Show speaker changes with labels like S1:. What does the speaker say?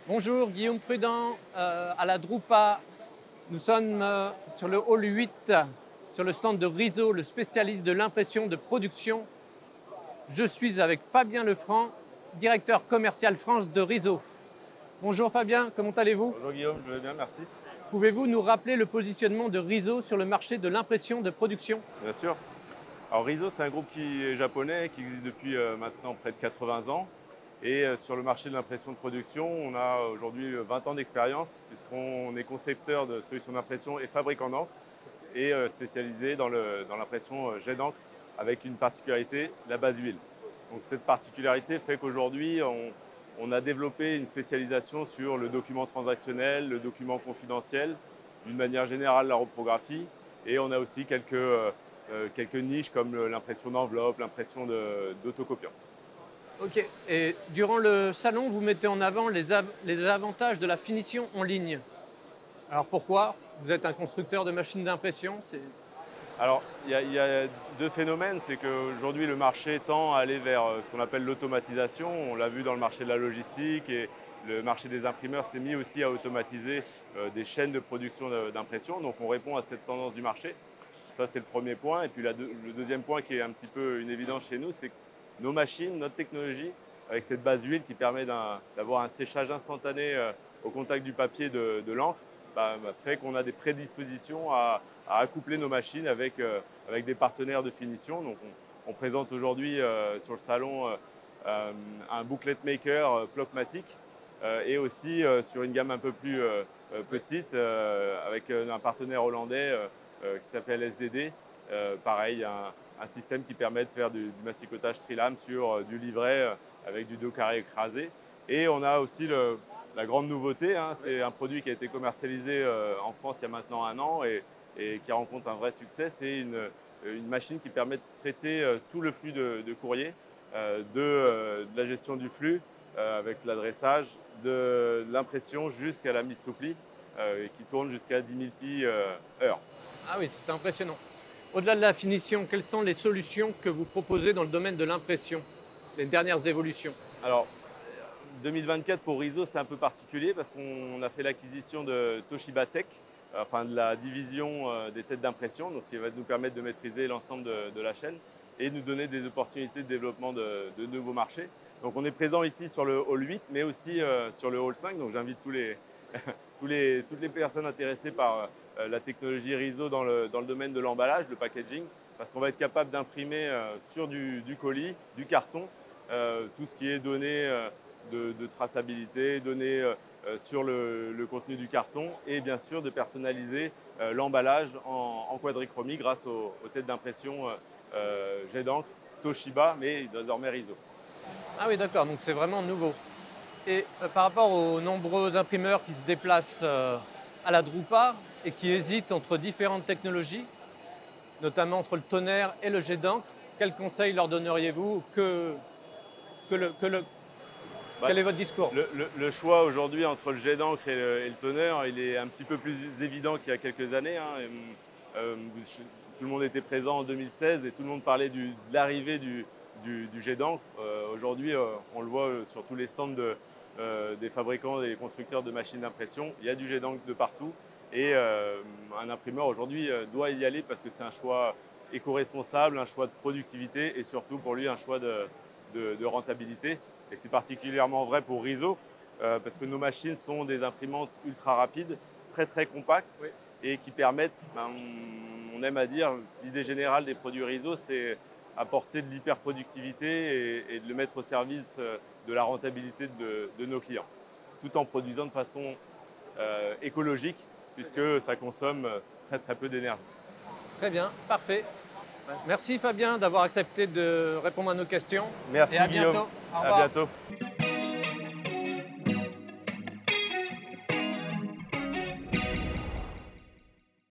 S1: Bonjour, Guillaume Prudent, à la Drupa. Nous sommes sur le hall 8, sur le stand de Riso, le spécialiste de l'impression de production. Je suis avec Fabien Lefranc, directeur commercial France de Riso. Bonjour Fabien, comment allez-vous?
S2: Bonjour Guillaume, je vais bien, merci.
S1: Pouvez-vous nous rappeler le positionnement de Riso sur le marché de l'impression de production?
S2: Bien sûr. Alors Riso, c'est un groupe qui est japonais, qui existe depuis maintenant près de 80 ans. Et sur le marché de l'impression de production, on a aujourd'hui 20 ans d'expérience, puisqu'on est concepteur de solutions d'impression et fabricant d'encre, et spécialisé dans l'impression jet d'encre, avec une particularité, la base huile. Donc cette particularité fait qu'aujourd'hui, on a développé une spécialisation sur le document transactionnel, le document confidentiel, d'une manière générale la reprographie, et on a aussi quelques niches comme l'impression d'enveloppe, l'impression d'autocopiant.
S1: Ok, et durant le salon, vous mettez en avant les avantages de la finition en ligne. Alors pourquoi? Vous êtes un constructeur de machines d'impression.
S2: Alors, il y a deux phénomènes. C'est qu'aujourd'hui, le marché tend à aller vers ce qu'on appelle l'automatisation. On l'a vu dans le marché de la logistique, et le marché des imprimeurs s'est mis aussi à automatiser des chaînes de production d'impression. Donc, on répond à cette tendance du marché. Ça, c'est le premier point. Et puis, le deuxième point qui est un petit peu une évidence chez nous, c'est que nos machines, notre technologie, avec cette base huile qui permet d'avoir un séchage instantané au contact du papier de l'encre, fait qu'on a des prédispositions à accoupler nos machines avec des partenaires de finition. Donc on présente aujourd'hui sur le salon un booklet maker Plockmatic, et aussi sur une gamme un peu plus petite avec un partenaire hollandais qui s'appelle SDD. Pareil, un système qui permet de faire du massicotage trilame sur du livret avec du dos carré écrasé. Et on a aussi la grande nouveauté, c'est un produit qui a été commercialisé en France il y a maintenant 1 an et qui rencontre un vrai succès. C'est une machine qui permet de traiter tout le flux de courrier, de la gestion du flux avec l'adressage, de l'impression jusqu'à la mise sous pli, et qui tourne jusqu'à 10 000 plis heure.
S1: Ah oui, c'est impressionnant. Au-delà de la finition, quelles sont les solutions que vous proposez dans le domaine de l'impression, les dernières évolutions?
S2: Alors, 2024 pour Riso, c'est un peu particulier parce qu'on a fait l'acquisition de Toshiba Tech, enfin de la division des têtes d'impression, donc ce qui va nous permettre de maîtriser l'ensemble de la chaîne et nous donner des opportunités de développement de nouveaux marchés. Donc on est présent ici sur le hall 8, mais aussi sur le hall 5, donc j'invite toutes les personnes intéressées par la technologie Riso dans le domaine de l'emballage, le packaging, parce qu'on va être capable d'imprimer sur du colis, du carton, tout ce qui est données de traçabilité, données sur le contenu du carton, et bien sûr de personnaliser l'emballage en quadrichromie grâce aux têtes d'impression jet d'encre Toshiba, mais désormais Riso.
S1: Ah oui, d'accord, donc c'est vraiment nouveau. Et par rapport aux nombreux imprimeurs qui se déplacent à la Drupa et qui hésitent entre différentes technologies, notamment entre le toner et le jet d'encre, quels conseils leur donneriez-vous? Quel est votre discours?
S2: Le choix aujourd'hui entre le jet d'encre et le toner, il est un petit peu plus évident qu'il y a quelques années. Tout le monde était présent en 2016 et tout le monde parlait de l'arrivée du jet d'encre. Aujourd'hui, on le voit sur tous les stands des fabricants et des constructeurs de machines d'impression. Il y a du jet d'encre de partout, et un imprimeur aujourd'hui doit y aller parce que c'est un choix éco-responsable, un choix de productivité et surtout pour lui un choix de rentabilité. Et c'est particulièrement vrai pour Riso parce que nos machines sont des imprimantes ultra rapides, très compactes,
S1: Oui.
S2: et qui permettent, on aime à dire, l'idée générale des produits Riso, c'est apporter de l'hyperproductivité et de le mettre au service de la rentabilité de nos clients, tout en produisant de façon écologique, puisque ça consomme très peu d'énergie.
S1: Très bien, parfait. Merci Fabien d'avoir accepté de répondre à nos questions.
S2: Merci
S1: Et à
S2: Guillaume,
S1: bientôt. Au
S2: à
S1: revoir.
S2: bientôt.